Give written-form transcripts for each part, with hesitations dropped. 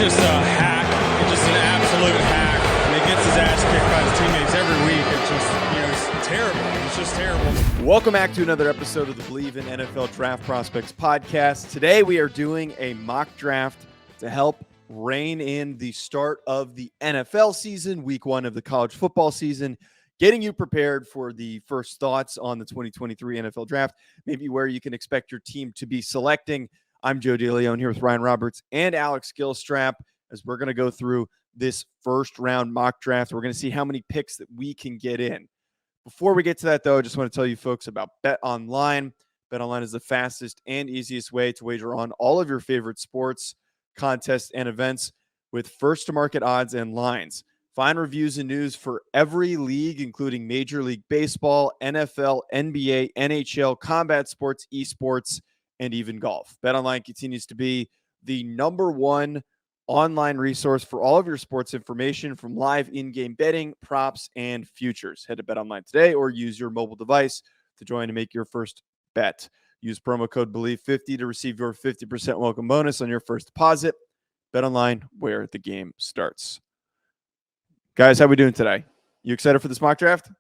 just a hack. He's just an absolute hack. And he gets his ass kicked by his teammates every week. It's just, it's terrible. It's just terrible. Welcome back to another episode of the Believe in NFL Draft Prospects podcast. Today we are doing a mock draft to help rein in the start of the NFL season, week one of the college football season, getting you prepared for the first thoughts on the 2023 NFL draft, maybe where you can expect your team to be selecting. I'm Joe DeLeone here with Ryan Roberts and Alex Gilstrap as we're going to go through this first round mock draft. We're going to see how many picks that we can get in. Before we get to that, though, I just want to tell you folks about BetOnline. BetOnline is the fastest and easiest way to wager on all of your favorite sports, contests, and events with first-to-market odds and lines. Find reviews and news for every league, including Major League Baseball, NFL, NBA, NHL, combat sports, esports, and even golf. BetOnline continues to be the number one online resource for all of your sports information, from live in-game betting, props, and futures. Head to BetOnline today or use your mobile device to join and make your first bet. Use promo code BELIEVE50 to receive your 50% welcome bonus on your first deposit. BetOnline, where the game starts. Guys, how we doing today? You excited for this mock draft?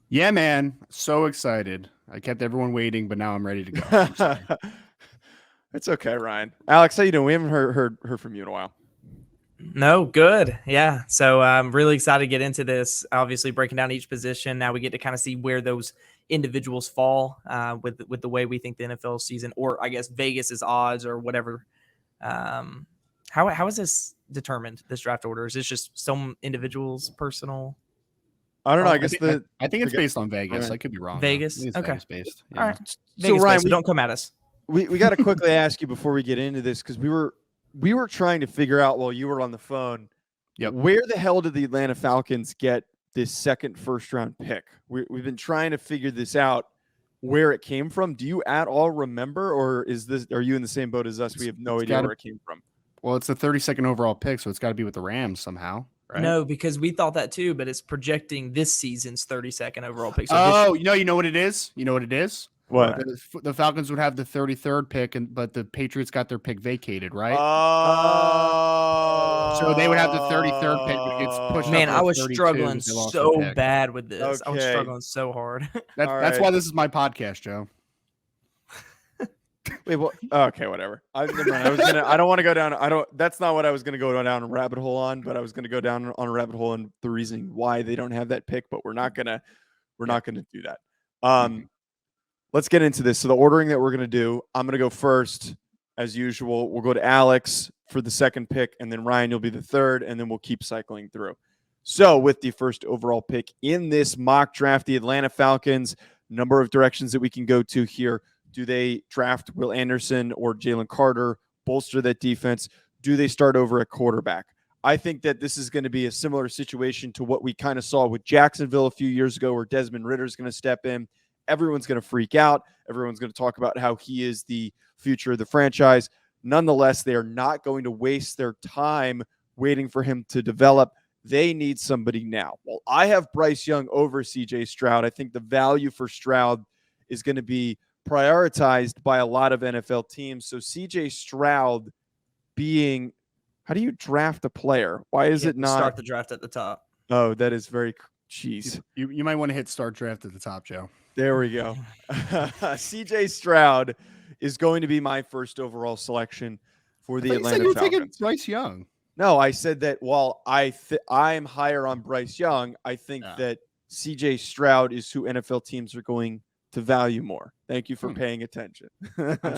Yeah, man. So excited. I kept everyone waiting, but now I'm ready to go. It's okay, Ryan. Alex, how you doing? We haven't heard from you in a while. No, good. Yeah. So I'm really excited to get into this. Obviously, breaking down each position. Now we get to kind of see where those individuals fall with the way we think the NFL season, or I guess Vegas's odds or whatever. How is this determined, this draft order? Is this just some individuals' personal? I don't know. I think it's based on Vegas. Right. I could be wrong. Vegas? Okay. Vegas based. Yeah. All right. So Vegas Ryan, based, so don't come at us. We got to quickly ask you before we get into this, because we were trying to figure out while you were on the phone, where the hell did the Atlanta Falcons get this second first round pick? We've been trying to figure this out, where it came from. Do you at all remember, or are you in the same boat as us? We have no idea where it came from. Well, it's the 32nd overall pick, so it's got to be with the Rams somehow, right? No, because we thought that too, but it's projecting this season's 32nd overall pick. So you know what it is? You know what it is? What? The Falcons would have the 33rd pick, but the Patriots got their pick vacated, right? So they would have the 33rd pick, but it's pushed up. Man, to I was 32 struggling because they lost so their pick. bad with this. Okay. I was struggling so hard. That's why this is my podcast, Joe. Wait, well, okay, whatever. I don't want to go down. That's not what I was going to go down a rabbit hole on, but I was going to go down on a rabbit hole on the reason why they don't have that pick, but we're not going to do that. Let's get into this. So the ordering that we're going to do, I'm going to go first as usual. We'll go to Alex for the second pick, and then Ryan, you'll be the third, and then we'll keep cycling through. So with the first overall pick in this mock draft, the Atlanta Falcons, number of directions that we can go to here. Do they draft Will Anderson or Jalen Carter, bolster that defense? Do they start over at quarterback? I think that this is going to be a similar situation to what we kind of saw with Jacksonville a few years ago, where Desmond Ridder is going to step in. Everyone's going to freak out. Everyone's going to talk about how he is the future of the franchise. Nonetheless, they are not going to waste their time waiting for him to develop. They need somebody now. Well, I have Bryce Young over CJ Stroud. I think the value for Stroud is going to be prioritized by a lot of NFL teams. So CJ Stroud being, how do you draft a player? Why is it not start the draft at the top? Oh, that is very cheese. You might want to hit start draft at the top, Joe. There we go. CJ Stroud is going to be my first overall selection for the Atlanta Falcons. Taking Bryce Young. No, I said that while I'm higher on Bryce Young, I think that CJ Stroud is who NFL teams are going to value more. Thank you for paying attention. I'm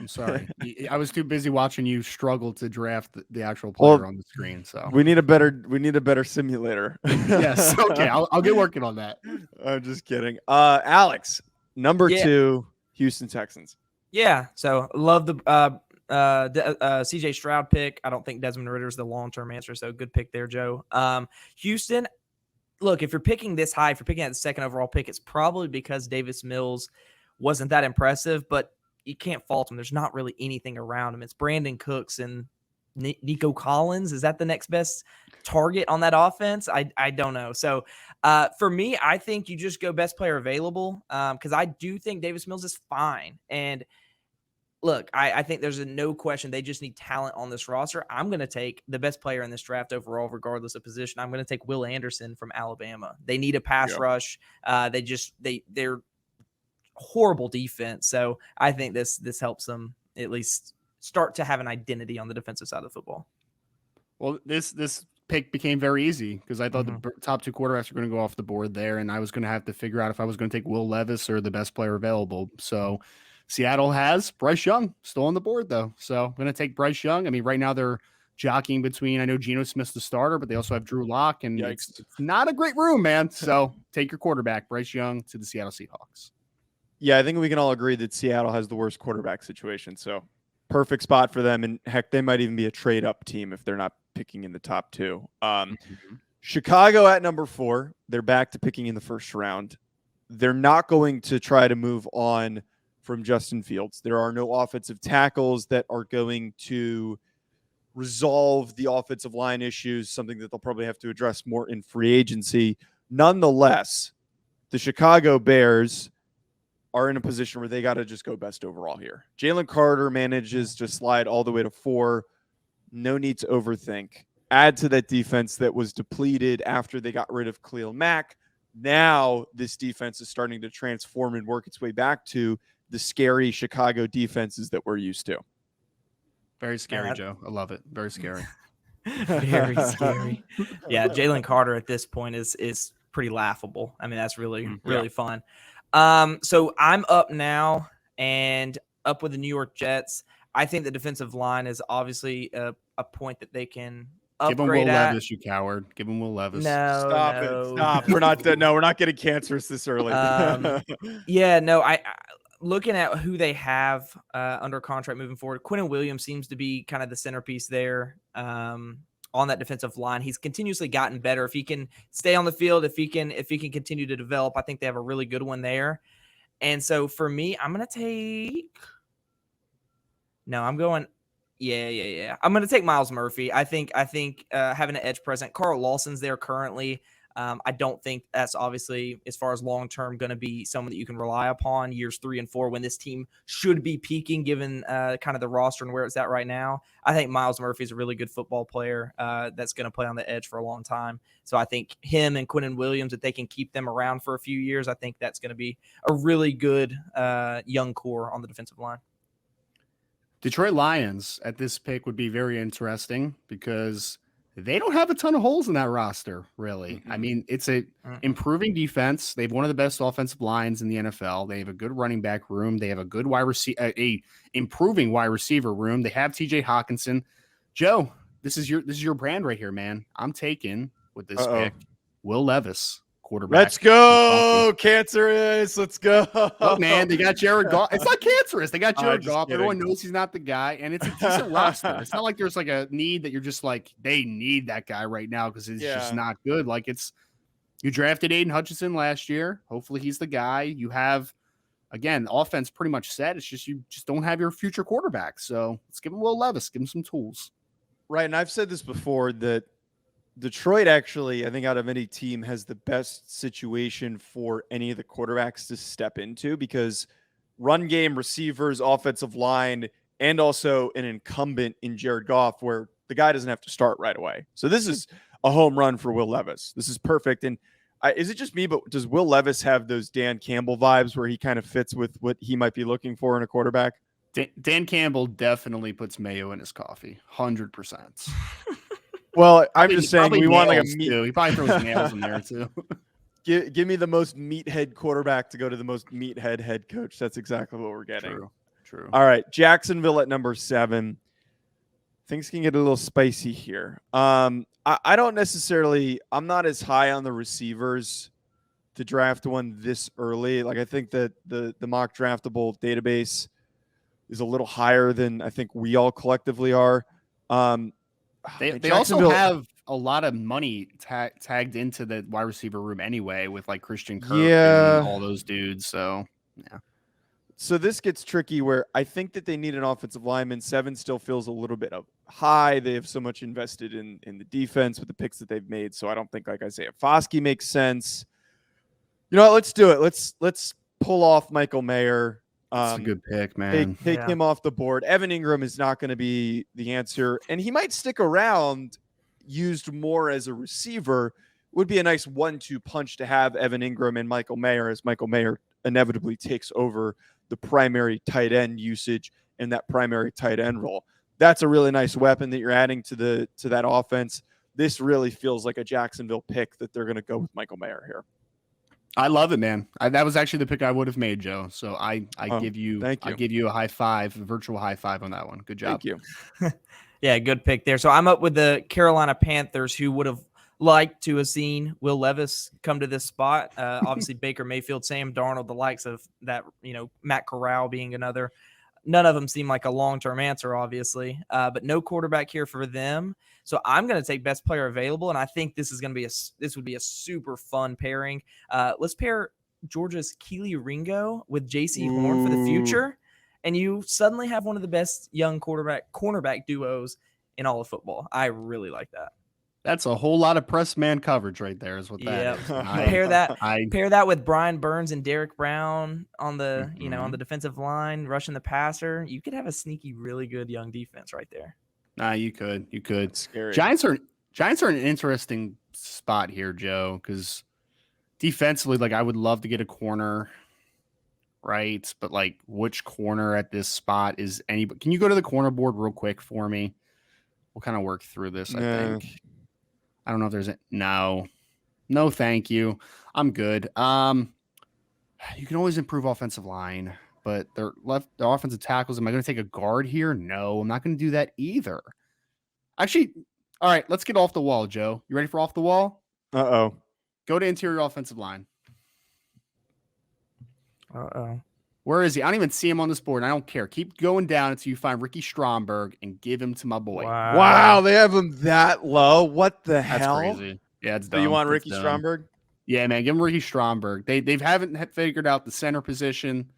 sorry. I was too busy watching you struggle to draft the actual player on the screen. So we need a better simulator. Yes. Okay. I'll get working on that. I'm just kidding. Alex, number 2, Houston Texans. Yeah. So love the CJ Stroud pick. I don't think Desmond Ridder is the long-term answer. So good pick there, Joe. Houston, look, if you're picking this high, if you're picking at the second overall pick, it's probably because Davis Mills wasn't that impressive, but you can't fault him. There's not really anything around him. It's Brandon Cooks and Nico Collins. Is that the next best target on that offense? I don't know. So for me, I think you just go best player available because I do think Davis Mills is fine. And look, I think there's no question they just need talent on this roster. I'm going to take the best player in this draft overall, regardless of position. I'm going to take Will Anderson from Alabama. They need a pass rush. They're horrible defense. So I think this helps them at least start to have an identity on the defensive side of the football. Well, this pick became very easy because I thought the top two quarterbacks were going to go off the board there, and I was going to have to figure out if I was going to take Will Levis or the best player available. So Seattle has Bryce Young still on the board, though. So I'm going to take Bryce Young. I mean, right now they're jockeying between, I know Geno Smith's the starter, but they also have Drew Lock, and it's not a great room, man. So take your quarterback, Bryce Young, to the Seattle Seahawks. Yeah, I think we can all agree that Seattle has the worst quarterback situation. So perfect spot for them. And heck, they might even be a trade up team if they're not picking in the top two. Chicago at number 4. They're back to picking in the first round. They're not going to try to move on from Justin Fields. There are no offensive tackles that are going to resolve the offensive line issues, something that they'll probably have to address more in free agency. Nonetheless, the Chicago Bears are in a position where they got to just go best overall here. Jalen Carter manages to slide all the way to 4. No need to overthink. Add to that defense that was depleted after they got rid of Khalil Mack. Now this defense is starting to transform and work its way back to the scary Chicago defenses that we're used to. Very scary, Joe. I love it. Very scary. Very scary. Yeah, Jalen Carter at this point is pretty laughable. I mean, that's really fun. So I'm up now and up with the New York Jets. I think the defensive line is obviously a point that they can upgrade. Give him Will Levis, you coward. Give him Will Levis. No, Stop it. Stop. We're not done. No, we're not getting cancerous this early. I looking at who they have under contract moving forward, Quinnen Williams seems to be kind of the centerpiece there on that defensive line. He's continuously gotten better. If he can stay on the field, if he can continue to develop, I think they have a really good one there. And so for me, I'm going to take I'm going to take Miles Murphy. I think having an edge present, Carl Lawson's there currently. I don't think that's obviously, as far as long-term, going to be someone that you can rely upon years 3 and 4 when this team should be peaking given kind of the roster and where it's at right now. I think Miles Murphy is a really good football player that's going to play on the edge for a long time. So I think him and Quinnen Williams, if they can keep them around for a few years, I think that's going to be a really good young core on the defensive line. Detroit Lions at this pick would be very interesting because they don't have a ton of holes in that roster, really. I mean, it's a improving defense. They have one of the best offensive lines in the NFL. They have a good running back room. They have a good improving wide receiver room. They have TJ Hawkinson. Joe, this is your brand right here, man. I'm taking with this pick Will Levis, quarterback. Let's go, cancerous. Let's go. Look, man, they got Jared Goff. It's not cancerous. They got Jared Goff. Everyone knows he's not the guy, and it's a decent roster. It's not like there's like a need that you're just like, they need that guy right now because he's just not good. Like you drafted Aiden Hutchinson last year. Hopefully he's the guy. You have, again, the offense pretty much set. It's just you just don't have your future quarterback. So let's give him Will Levis. Give him some tools. Right, and I've said this before that Detroit actually, I think out of any team, has the best situation for any of the quarterbacks to step into because run game, receivers, offensive line, and also an incumbent in Jared Goff where the guy doesn't have to start right away. So this is a home run for Will Levis. This is perfect. And is it just me, but does Will Levis have those Dan Campbell vibes where he kind of fits with what he might be looking for in a quarterback? Dan Campbell definitely puts mayo in his coffee, 100%. Well, I'm just saying we want like a meat. He probably throws nails in there too. Give me the most meathead quarterback to go to the most meathead head coach. That's exactly what we're getting. True. All right, Jacksonville at number 7. Things can get a little spicy here. I don't necessarily. I'm not as high on the receivers to draft one this early. Like I think that the mock draftable database is a little higher than I think we all collectively are. They also have a lot of money tagged into the wide receiver room anyway with like Christian Kirk and all those dudes. So, yeah. So this gets tricky where I think that they need an offensive lineman. 7 still feels a little bit high. They have so much invested in the defense with the picks that they've made. So I don't think like Isaiah Foskey makes sense. You know what? Let's do it. Let's pull off Michael Mayer. That's a good pick, man. Take Yeah. him off the board. Evan Ingram is not going to be the answer, and he might stick around, used more as a receiver. Would be a nice 1-2 punch to have Evan Ingram and Michael Mayer, as Michael Mayer inevitably takes over the primary tight end usage and that primary tight end role. That's a really nice weapon that you're adding to that offense. This really feels like a Jacksonville pick that they're going to go with Michael Mayer here. I love it, man. That was actually the pick I would have made, Joe. So I give you a high five, a virtual high five on that one. Good job. Thank you. Yeah, good pick there. So I'm up with the Carolina Panthers, who would have liked to have seen Will Levis come to this spot. Obviously, Baker Mayfield, Sam Darnold, the likes of that, Matt Corral being another. None of them seem like a long-term answer, obviously, but no quarterback here for them. So I'm going to take best player available, and I think this would be a super fun pairing. Let's pair Georgia's Keely Ringo with J.C. Horn for the future, and you suddenly have one of the best young cornerback duos in all of football. I really like that. That's a whole lot of press man coverage right there is what that is. Pair that with Brian Burns and Derek Brown on the, on the defensive line, rushing the passer. You could have a sneaky, really good young defense right there. You could. Scary. Giants are in an interesting spot here, Joe, because defensively, like I would love to get a corner, right? But like which corner at this spot is anybody? Can you go to the corner board real quick for me? We'll kind of work through this, I think. I don't know if there's no, thank you. I'm good. You can always improve offensive line, but the offensive tackles. Am I going to take a guard here? No, I'm not going to do that either. Actually, all right, let's get off the wall, Joe. You ready for off the wall? Uh-oh. Go to interior offensive line. Uh-oh. Where is he? I don't even see him on this board. And I don't care. Keep going down until you find Ricky Stromberg and give him to my boy. Wow, they have him that low. What the hell? That's crazy. Yeah, it's dumb. So you want Ricky dumb. Stromberg? Yeah, man, give him Ricky Stromberg. They haven't figured out the center position.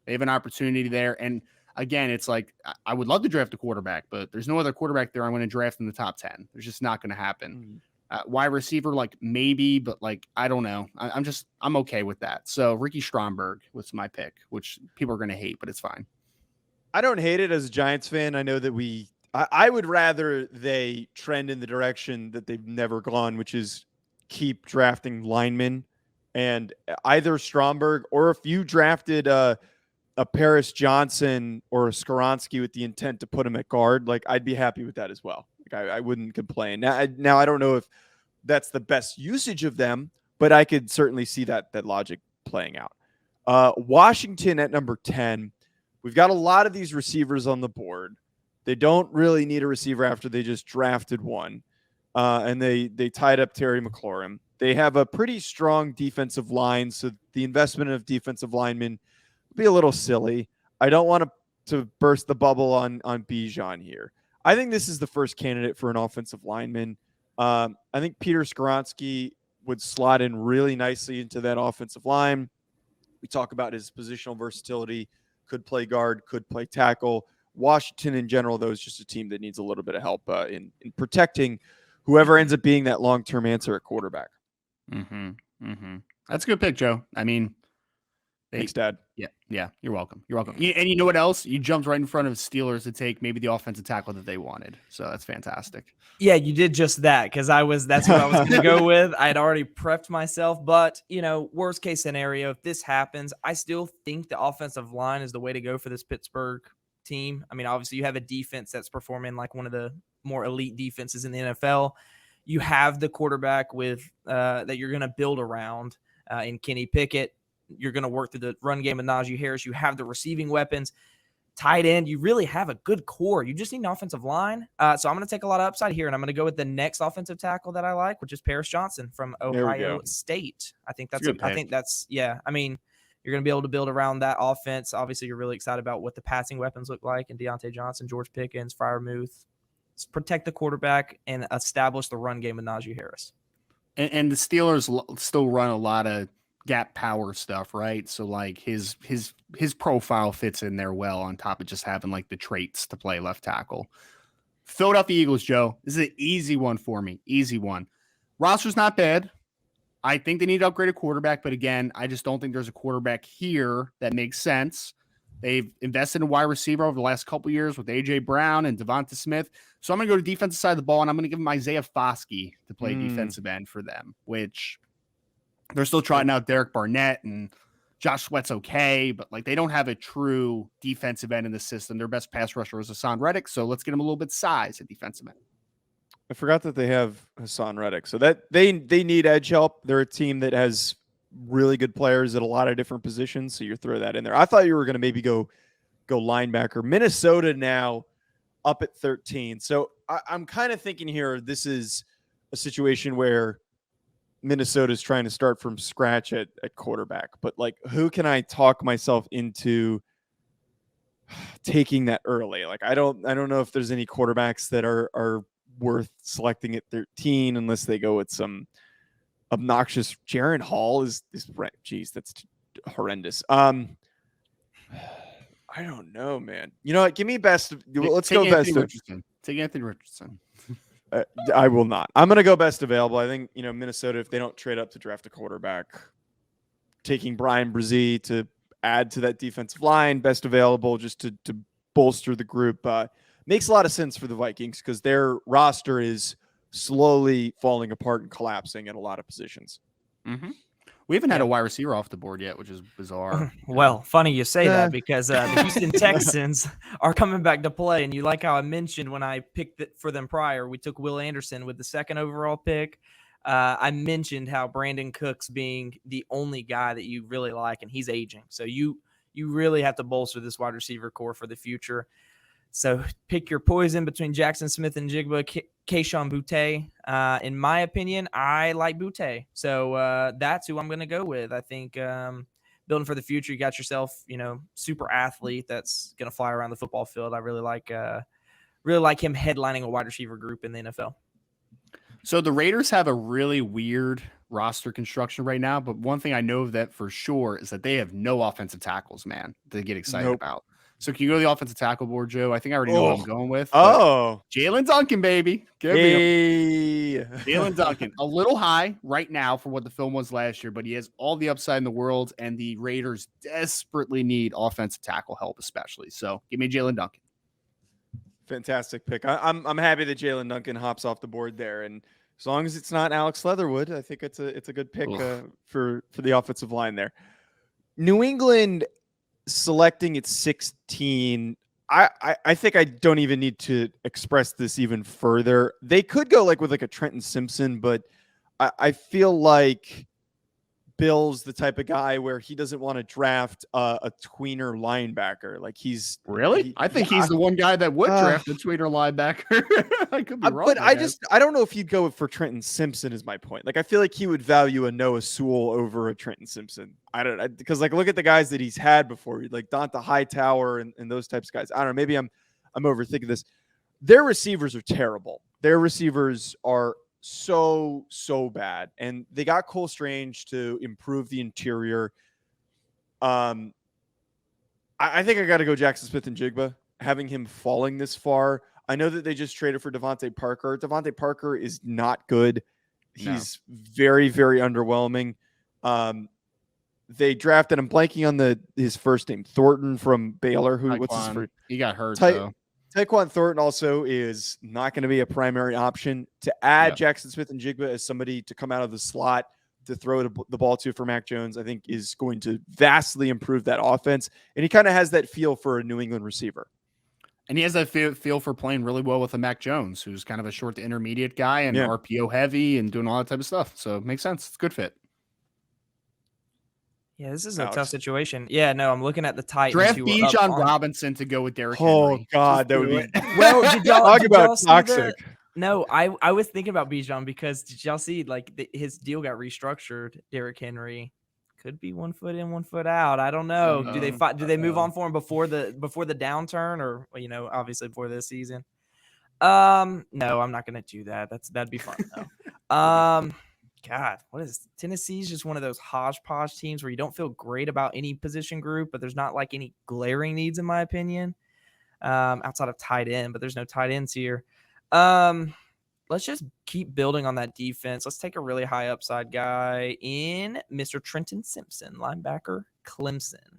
They have an opportunity there. And again, it's like I would love to draft a quarterback, but there's no other quarterback there I'm going to draft in the top 10. There's just not going to happen. Wide receiver, like maybe, but like I don't know. I'm okay with that. So Ricky Stromberg was my pick, which people are going to hate, but it's fine. I don't hate it as a Giants fan. I know that I would rather they trend in the direction that they've never gone, which is keep drafting linemen, and either Stromberg or if you drafted a Paris Johnson or a Skoronski with the intent to put him at guard, like I'd be happy with that as well. Like I wouldn't complain. Now I don't know if that's the best usage of them, but I could certainly see that logic playing out. Washington at number 10. We've got a lot of these receivers on the board. They don't really need a receiver after they just drafted one. And they tied up Terry McLaurin. They have a pretty strong defensive line, so the investment of defensive linemen would be a little silly. I don't want to burst the bubble on Bijan here. I think this is the first candidate for an offensive lineman. I think Peter Skoronski would slot in really nicely into that offensive line. We talk about his positional versatility, could play guard, could play tackle. Washington in general, though, is just a team that needs a little bit of help in protecting whoever ends up being that long-term answer at quarterback. That's a good pick, Joe. I mean, thanks, Dad. Yeah. You're welcome. And you know what else? You jumped right in front of Steelers to take maybe the offensive tackle that they wanted. So that's fantastic. Yeah, you did just that because that's what I was going to go with. I had already prepped myself, but worst case scenario, if this happens, I still think the offensive line is the way to go for this Pittsburgh team. I mean, obviously you have a defense that's performing like one of the more elite defenses in the NFL. You have the quarterback with that you're going to build around in Kenny Pickett. You're going to work through the run game with Najee Harris. You have the receiving weapons. Tight end, you really have a good core. You just need an offensive line. So I'm going to take a lot of upside here, and I'm going to go with the next offensive tackle that I like, which is Paris Johnson from Ohio State. I think that's I mean, you're going to be able to build around that offense. Obviously, you're really excited about what the passing weapons look like in Deontay Johnson, George Pickens, Freiermuth. Let's protect the quarterback and establish the run game with Najee Harris. And the Steelers still run a lot of gap power stuff, right? So like his profile fits in there well on top of just having like the traits to play left tackle. Philadelphia Eagles, Joe. This is an easy one for me. Easy one. Roster's not bad. I think they need to upgrade a quarterback, but again, I just don't think there's a quarterback here that makes sense. They've invested in wide receiver over the last couple of years with A.J. Brown and Devonta Smith. So I'm going to go to defensive side of the ball, and I'm going to give them Isaiah Foskey to play defensive end for them, which they're still trying out Derek Barnett, and Josh Sweat's okay, but like they don't have a true defensive end in the system. Their best pass rusher is Hassan Reddick, so let's get them a little bit of size at defensive end. I forgot that they have Hassan Reddick. So that they need edge help. They're a team that has really good players at a lot of different positions. So you throw that in there. I thought you were going to maybe go linebacker. Minnesota now up at 13. So I'm kind of thinking here, this is a situation where Minnesota is trying to start from scratch at quarterback. But like, who can I talk myself into taking that early? Like, I don't know if there's any quarterbacks that are worth selecting at 13 unless they go with some obnoxious Jaron Hall is right. Geez, that's horrendous. I don't know, man. You know what? Give me best. Let's go best. Take Anthony Richardson. I will not. I'm going to go best available. I think, Minnesota, if they don't trade up to draft a quarterback, taking Brian Brzee to add to that defensive line, best available, just to bolster the group, makes a lot of sense for the Vikings because their roster is slowly falling apart and collapsing at a lot of positions. Mm-hmm. We haven't had a wide receiver off the board yet, which is bizarre. Well, funny you say that because the Houston Texans are coming back to play. And you like how I mentioned when I picked it for them prior, we took Will Anderson with the 2nd overall pick. I mentioned how Brandon Cooks being the only guy that you really like, and he's aging. So you really have to bolster this wide receiver core for the future. So pick your poison between Jackson Smith and Jigba, Kayshon Boutte. In my opinion, I like Boutte. So that's who I'm going to go with. I think building for the future, you got yourself, super athlete that's going to fly around the football field. I really like him headlining a wide receiver group in the NFL. So the Raiders have a really weird roster construction right now, but one thing I know of that for sure is that they have no offensive tackles, man, to get excited about. So can you go to the offensive tackle board, Joe? I think I already know what I'm going with. Jalen Duncan, baby. Jalen Duncan. A little high right now for what the film was last year, but he has all the upside in the world, and the Raiders desperately need offensive tackle help, especially. So give me Jalen Duncan. Fantastic pick. I'm happy that Jalen Duncan hops off the board there, and as long as it's not Alex Leatherwood, I think it's a good pick for the offensive line there. New England selecting at 16. I think I don't even need to express this even further. They could go with a Trenton Simpson, but I feel like Bill's the type of guy where he doesn't want to draft a tweener linebacker. I think he's the one guy that would draft a tweener linebacker. I could be wrong. But I don't know if he'd go for Trenton Simpson is my point. I feel like he would value a Noah Sewell over a Trenton Simpson. Because look at the guys that he's had before, like Donta Hightower and those types of guys. I don't know. Maybe I'm overthinking this. Their receivers are terrible. Their receivers are so bad, and they got Cole Strange to improve the interior. I think I got to go Jackson Smith and Jigba. Having him falling this far, I know that they just traded for Devontae Parker. Devontae Parker is not good. He's very, very underwhelming. They drafted. I'm blanking on his first name, Thornton from Baylor. What's his first? He got hurt though. Tyquan Thornton also is not going to be a primary option. To add Jackson Smith and Jigba as somebody to come out of the slot to throw the ball to for Mac Jones, I think is going to vastly improve that offense. And he kind of has that feel for a New England receiver. And he has that feel for playing really well with a Mac Jones, who's kind of a short to intermediate guy and RPO heavy and doing all that type of stuff. So it makes sense. It's a good fit. Yeah, this is a tough situation. Yeah, no, I'm looking at the Titans. Draft Bijan Robinson to go with Derrick Henry. Oh, God, that would be – well, did y'all talk about toxic. No, I was thinking about Bijan because did y'all see his deal got restructured? Derrick Henry could be 1 foot in, 1 foot out. I don't know. Do they move on for him before the downturn, or obviously before this season? No, I'm not going to do that. That'd be fun though. God, what is Tennessee's just one of those hodgepodge teams where you don't feel great about any position group, but there's not any glaring needs in my opinion, outside of tight end, but there's no tight ends here. Let's just keep building on that defense. Let's take a really high upside guy in Mr. Trenton Simpson, linebacker, Clemson.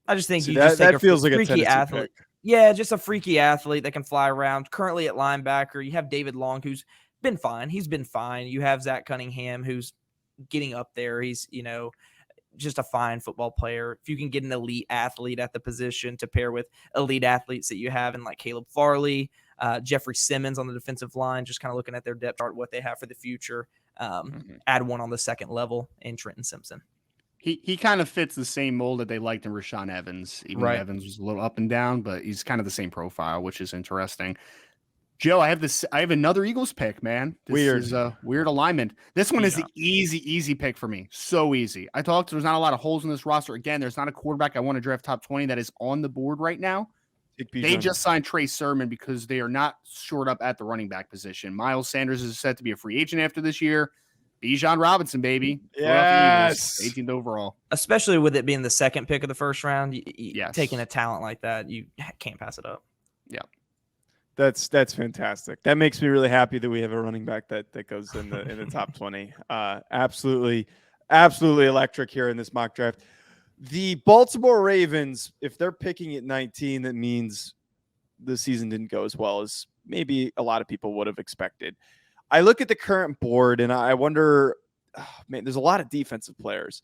I just think See, you just take that feels like a freaky Tennessee athlete. pick. Yeah, just a freaky athlete that can fly around. Currently at linebacker, you have David Long, who's been fine. He's been fine. You have Zach Cunningham, who's getting up there. He's, just a fine football player. If you can get an elite athlete at the position to pair with elite athletes that you have in like Caleb Farley, Jeffrey Simmons on the defensive line, just kind of looking at their depth chart, what they have for the future. Add one on the second level in Trenton Simpson. He kind of fits the same mold that they liked in Rashaan Evans. Even though Evans was a little up and down, but he's kind of the same profile, which is interesting. Joe, I have another Eagles pick, man. This is a weird alignment. This one is the easy pick for me. So easy. There's not a lot of holes in this roster. Again, there's not a quarterback I want to draft top 20 that is on the board right now. They just signed Trey Sermon because they are not shored up at the running back position. Miles Sanders is set to be a free agent after this year. Bijan Robinson, baby. Yes. 18th overall. Especially with it being the second pick of the first round, Yes. Taking a talent like that, you can't pass it up. Yeah. That's fantastic. That makes me really happy that we have a running back that goes in the top 20. Absolutely electric here in this mock draft. The Baltimore Ravens, if they're picking at 19, that means the season didn't go as well as maybe a lot of people would have expected. I look at the current board and I wonder, there's a lot of defensive players.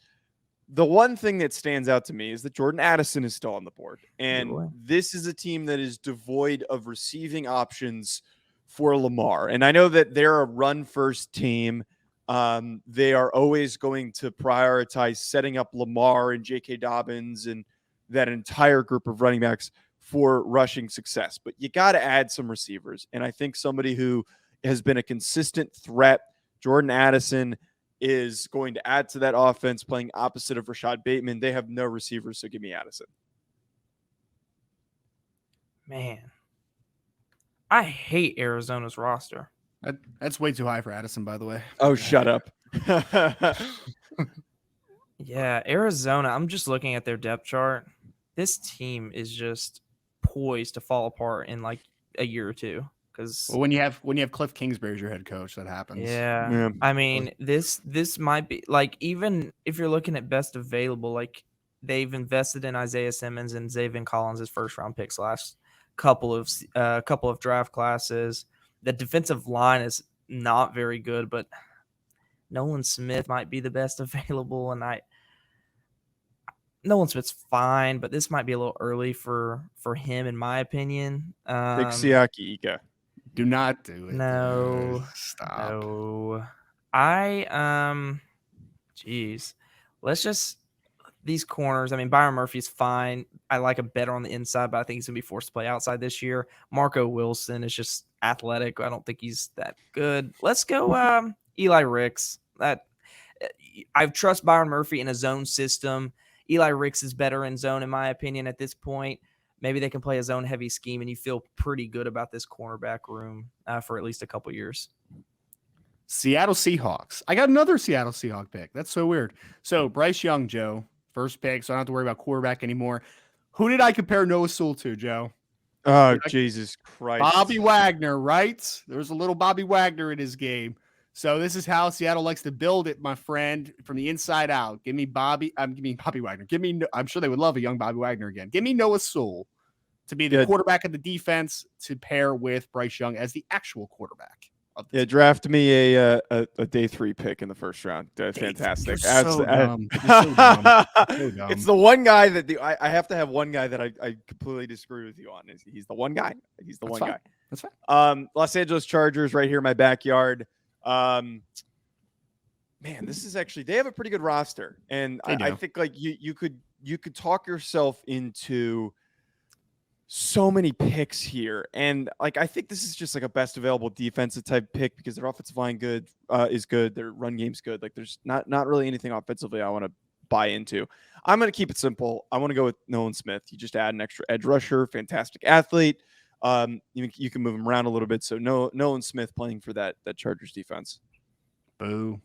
The one thing that stands out to me is that Jordan Addison is still on the board. And this is a team that is devoid of receiving options for Lamar. And I know that they're a run-first team. They are always going to prioritize setting up Lamar and J.K. Dobbins and that entire group of running backs for rushing success. But you got to add some receivers. And I think somebody who has been a consistent threat, Jordan Addison, is going to add to that offense, playing opposite of Rashad Bateman. They have no receivers, so give me Addison. Man, I hate Arizona's roster. That's way too high for Addison, by the way. Oh, shut up. Yeah, Arizona, I'm just looking at their depth chart. This team is just poised to fall apart in like a year or two. Because when you have Cliff Kingsbury as your head coach, that happens. Yeah. I mean, this might be like, even if you're looking at best available, like they've invested in Isaiah Simmons and Zaven Collins as first round picks last couple of draft classes. The defensive line is not very good, but Nolan Smith might be the best available, and Nolan Smith's fine, but this might be a little early for him, in my opinion. Big Siaki Ika. Do not do it. No. Dude. Stop. No. Let's just, these corners. I mean, Byron Murphy's fine. I like him better on the inside, but I think he's going to be forced to play outside this year. Marco Wilson is just athletic. I don't think he's that good. Let's go Eli Ricks. I trust Byron Murphy in a zone system. Eli Ricks is better in zone, in my opinion, at this point. Maybe they can play a zone-heavy scheme, and you feel pretty good about this cornerback room for at least a couple years. Seattle Seahawks. I got another Seattle Seahawk pick. That's so weird. So Bryce Young, Joe, first pick, so I don't have to worry about quarterback anymore. Who did I compare Noah Sewell to, Joe? Oh, Jesus Christ. Bobby Wagner, right? There's a little Bobby Wagner in his game. So this is how Seattle likes to build it, my friend, from the inside out. Give me Bobby Wagner. I'm sure they would love a young Bobby Wagner again. Give me Noah Sewell to be the quarterback of the defense to pair with Bryce Young as the actual quarterback. Draft me a day 3 pick in the first round. Fantastic. So dumb. Dumb. It's the one guy that I have to have one guy that I completely disagree with you on. He's the one guy. He's the guy. That's fine. Los Angeles Chargers right here in my backyard. Man, this is actually, they have a pretty good roster, and I think like you could talk yourself into so many picks here, and like I think this is just like a best available defensive type pick because their offensive line is good, their run game's good. Like there's not really anything offensively I want to buy into. I'm going to keep it simple. I want to go with Nolan Smith. You just add an extra edge rusher, fantastic athlete. You can move him around a little bit. So Nolan Smith playing for that Chargers defense. Boo.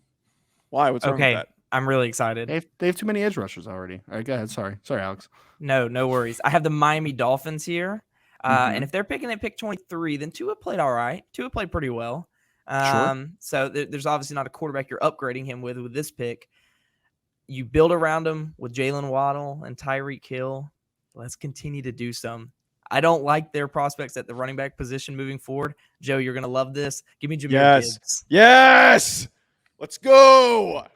Why? What's wrong with that? I'm really excited. They have too many edge rushers already. All right, go ahead. Sorry, Alex. No worries. I have the Miami Dolphins here. And if they're picking at pick 23, then Tua played all right. Tua played pretty well. Sure. So there's obviously not a quarterback you're upgrading him with this pick. You build around him with Jalen Waddle and Tyreek Hill. let's continue to do some. I don't like their prospects at the running back position moving forward. Joe, you're going to love this. Give me Jahmyr Gibbs. Yes. Let's go.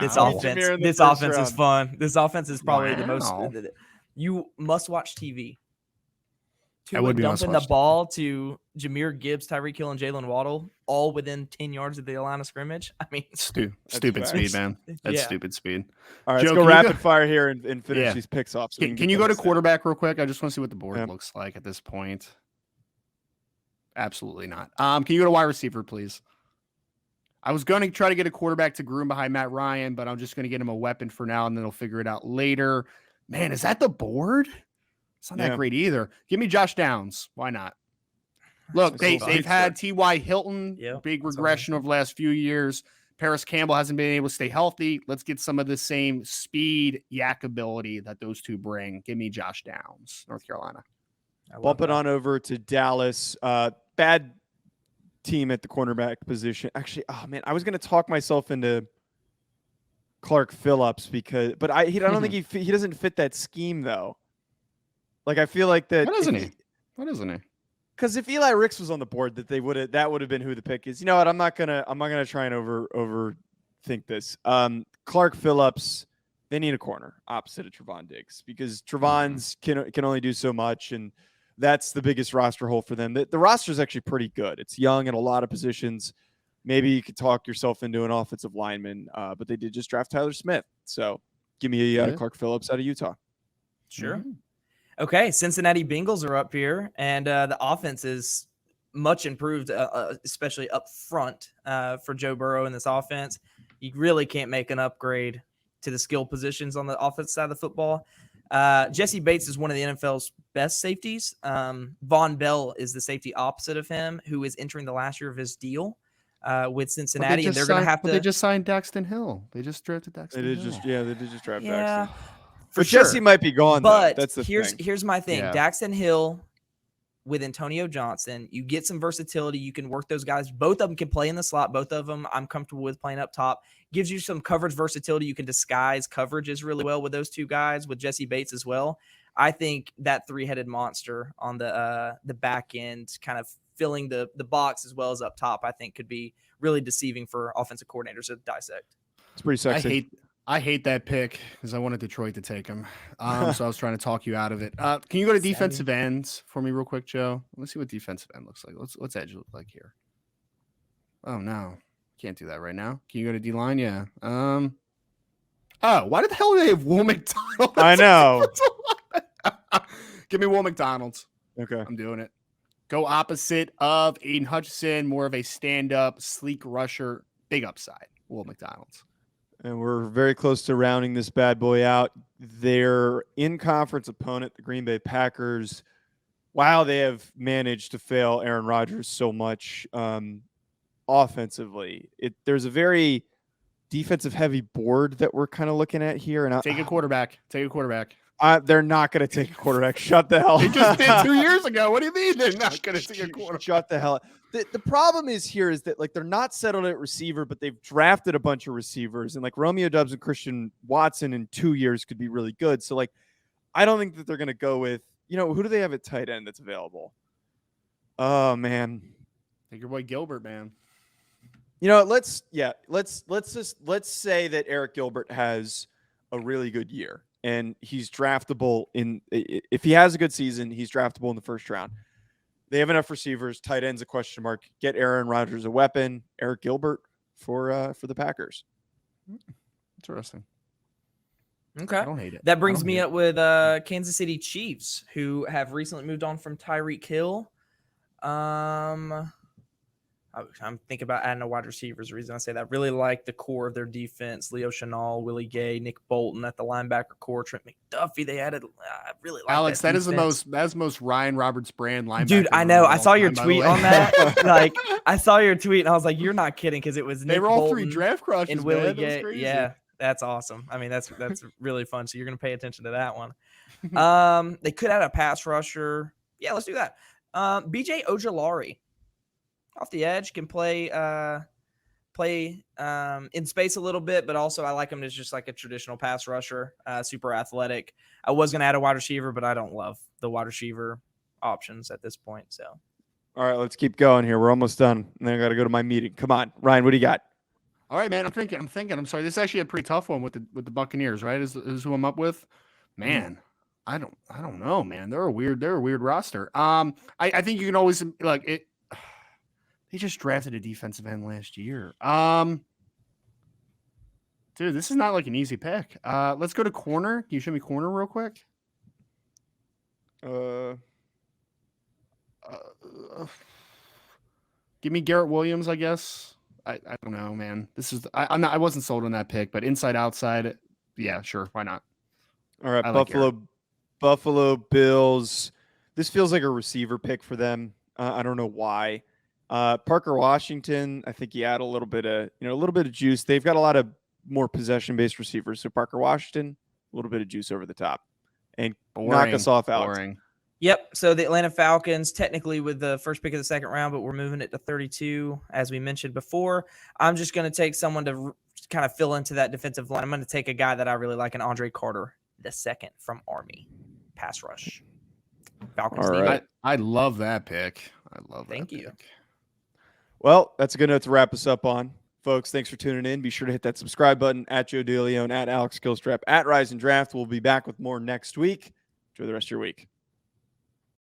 This Wow. offense is fun. This offense is probably the most. Wow. You must watch TV. That would be dumping the must-watch ball to Jahmyr Gibbs, Tyreek Hill, and Jalen Waddle, all within 10 yards of the line of scrimmage. I mean, stupid facts. speed, man. That's Yeah. stupid speed. All right, Joe, let's go can you rapid fire here and finish Yeah. these picks off. So Can you go to quarterback real quick? I just want to see what the board looks like at this point. Absolutely not. Can you go to wide receiver, please? I was going to try to get a quarterback to groom behind Matt Ryan, but I'm just going to get him a weapon for now, and then he'll figure it out later. Man, is that the board? It's not that great either. Give me Josh Downs. Why not? Look, they've had T.Y. Hilton, big regression over the last few years. Paris Campbell hasn't been able to stay healthy. Let's get some of the same speed, yak ability that those two bring. Give me Josh Downs, North Carolina. Bump it on over to Dallas. Bad team at the cornerback position. Actually, oh man, I was going to talk myself into Clark Phillips but I don't think he doesn't fit that scheme though. Like I feel like that. What isn't he? Because if Eli Ricks was on the board, that would have been who the pick is. You know what? I'm not gonna try and overthink this. Clark Phillips, they need a corner opposite of Trevon Diggs because Trevon's can only do so much, and that's the biggest roster hole for them. The roster is actually pretty good. It's young in a lot of positions. Maybe you could talk yourself into an offensive lineman, but they did just draft Tyler Smith. So give me Clark Phillips out of Utah. Sure. Mm-hmm. Okay, Cincinnati Bengals are up here, and the offense is much improved, especially up front for Joe Burrow in this offense. You really can't make an upgrade to the skill positions on the offense side of the football. Jesse Bates is one of the NFL's best safeties. Von Bell is the safety opposite of him, who is entering the last year of his deal with Cincinnati, and they're going to have to. They just signed Daxton Hill. They just drafted Daxton Hill. They did just draft Yeah. Daxton. For But sure. Jesse might be gone, But though. That's the thing. here's my thing. Yeah. Daxton Hill with Antonio Johnson, you get some versatility. You can work those guys. Both of them can play in the slot. Both of them I'm comfortable with playing up top. Gives you some coverage versatility. You can disguise coverages really well with those two guys, with Jesse Bates as well. I think that three-headed monster on the back end, kind of filling the box as well as up top, I think could be really deceiving for offensive coordinators to dissect. It's pretty sexy. I hate that pick because I wanted Detroit to take him. So I was trying to talk you out of it. Can you go to defensive ends for me real quick, Joe? Let's see what defensive end looks like. What's edge look like here? Oh, no. Can't do that right now. Can you go to D-line? Yeah. Why the hell do they have Will McDonald? I know. Give me Will McDonald. Okay. I'm doing it. Go opposite of Aiden Hutchinson, more of a stand-up, sleek rusher, big upside. Will McDonald. And we're very close to rounding this bad boy out. Their in-conference opponent, the Green Bay Packers, wow, they have managed to fail Aaron Rodgers so much offensively. There's a very defensive-heavy board that we're kind of looking at here. And Take a quarterback. They're not going to take a quarterback. Shut the hell up. They just did 2 years ago. What do you mean they're not going to take a quarterback? Shut the hell up. The problem is that like they're not settled at receiver, but they've drafted a bunch of receivers, and like Romeo Doubs and Christian Watson in 2 years could be really good. So like, I don't think that they're going to go with, who do they have at tight end that's available? Oh man. Take your boy Gilbert, man. Let's say that Eric Gilbert has a really good year and he's draftable if he has a good season, he's draftable in the first round. They have enough receivers. Tight end's a question mark. Get Aaron Rodgers a weapon. Eric Gilbert for the Packers. Interesting. Okay. I don't hate it. That brings me up with Kansas City Chiefs, who have recently moved on from Tyreek Hill. I'm thinking about adding a wide receivers. The reason I say that, I really like the core of their defense. Leo Chenal, Willie Gay, Nick Bolton at the linebacker core. Trent McDuffie, they added. I really like Alex, that is defense. that's the most Ryan Roberts brand linebacker. Dude, I know. I saw your tweet on that. Like, I saw your tweet and I was like, you're not kidding, because it was Nick they were all Bolton 3 draft crushes, and Willie man. Gay. Crazy. Yeah, that's awesome. I mean, that's really fun. So you're gonna pay attention to that one. They could add a pass rusher. Yeah, let's do that. BJ Ojulari off the edge can play play in space a little bit, but also I like him as just like a traditional pass rusher, super athletic. I was going to add a wide receiver, but I don't love the wide receiver options at this point. So, All right, let's keep going here. We're almost done. And then I got to go to my meeting. Come on, Ryan, what do you got? All right, man. I'm thinking. I'm sorry. This is actually a pretty tough one with the Buccaneers, right? Is who I'm up with. Man, I don't know, man. They're a weird roster. I think you can always like it. They just drafted a defensive end last year. Dude, this is not like an easy pick. Let's go to corner. Can you show me corner real quick? Give me Garrett Williams, I guess. I don't know, man. This is I wasn't sold on that pick, but inside outside, yeah, sure, why not? All right, I like Buffalo Bills. This feels like a receiver pick for them. I don't know why. Parker Washington, I think he had a little bit of juice. They've got a lot of more possession-based receivers. So Parker Washington, a little bit of juice over the top, and knock us off, Alex. Boring. Yep. So the Atlanta Falcons, technically with the first pick of the second round, but we're moving it to 32, as we mentioned before. I'm just going to take someone to kind of fill into that defensive line. I'm going to take a guy that I really like, an Andre Carter, the second from Army, pass rush. Falcons. All right. I love that pick. I love that. Thank you. Pick. Well, that's a good note to wrap us up on. Folks, thanks for tuning in. Be sure to hit that subscribe button at Joe DeLeone, at Alex Gilstrap, at Rise and Draft. We'll be back with more next week. Enjoy the rest of your week.